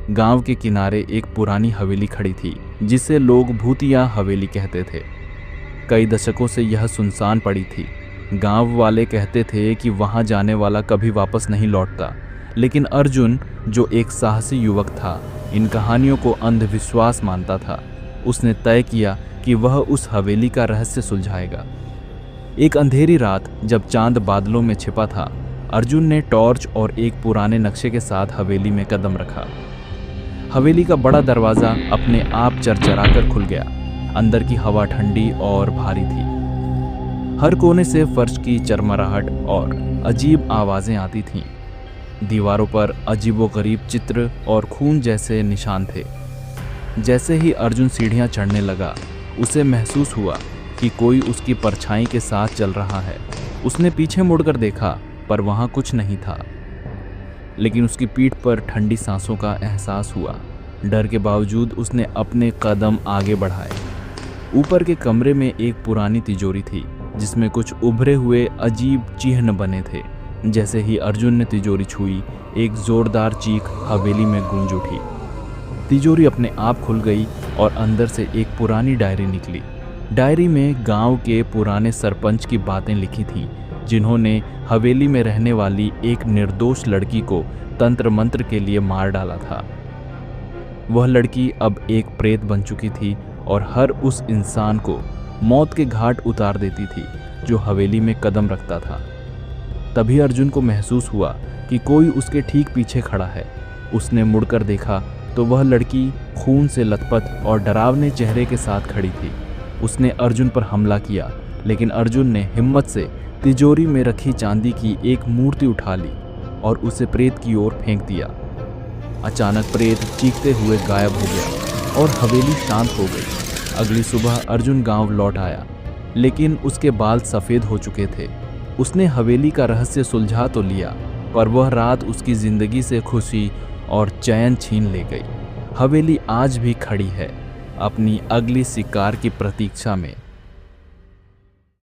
गांव के किनारे एक पुरानी हवेली खड़ी थी जिसे लोग भूतिया हवेली कहते थे। कई दशकों से यह सुनसान पड़ी थी। गांव वाले कहते थे कि वहां जाने वाला कभी वापस नहीं लौटता, लेकिन अर्जुन, जो एक साहसी युवक था, इन कहानियों को अंधविश्वास मानता था। उसने तय किया कि वह उस हवेली का रहस्य सुलझाएगा। एक अंधेरी रात जब चांद बादलों में छिपा था, अर्जुन ने टॉर्च और एक पुराने नक्शे के साथ हवेली में कदम रखा। हवेली का बड़ा दरवाज़ा अपने आप चरचराकर खुल गया। अंदर की हवा ठंडी और भारी थी। हर कोने से फर्श की चरमराहट और अजीब आवाज़ें आती थीं। दीवारों पर अजीबोगरीब चित्र और खून जैसे निशान थे। जैसे ही अर्जुन सीढ़ियां चढ़ने लगा, उसे महसूस हुआ कि कोई उसकी परछाई के साथ चल रहा है। उसने पीछे मुड़कर देखा, पर वहां कुछ नहीं था, लेकिन उसकी पीठ पर ठंडी सांसों का एहसास हुआ। डर के बावजूद उसने अपने कदम आगे बढ़ाए। ऊपर के कमरे में एक पुरानी तिजोरी थी जिसमें कुछ उभरे हुए अजीब चिन्ह बने थे। जैसे ही अर्जुन ने तिजोरी छुई, एक जोरदार चीख हवेली में गूंज उठी। तिजोरी अपने आप खुल गई और अंदर से एक पुरानी डायरी निकली। डायरी में गांव के पुराने सरपंच की बातें लिखी थीं, जिन्होंने हवेली में रहने वाली एक निर्दोष लड़की को तंत्र मंत्र के लिए मार डाला था। वह लड़की अब एक प्रेत बन चुकी थी और हर उस इंसान को मौत के घाट उतार देती थी जो हवेली में कदम रखता था। तभी अर्जुन को महसूस हुआ कि कोई उसके ठीक पीछे खड़ा है। उसने मुड़कर देखा तो वह लड़की खून से लथपथ और डरावने चेहरे के साथ खड़ी थी। उसने अर्जुन पर हमला किया, लेकिन अर्जुन ने हिम्मत से तिजोरी में रखी चांदी की एक मूर्ति उठा ली और उसे प्रेत की ओर फेंक दिया। अचानक प्रेत चीखते हुए गायब हो गया और हवेली शांत हो गई। अगली सुबह अर्जुन गांव लौट आया, लेकिन उसके बाल सफ़ेद हो चुके थे। उसने हवेली का रहस्य सुलझा तो लिया, पर वह रात उसकी ज़िंदगी से खुशी और चैन छीन ले गई। हवेली आज भी खड़ी है, अपनी अगली शिकार की प्रतीक्षा में।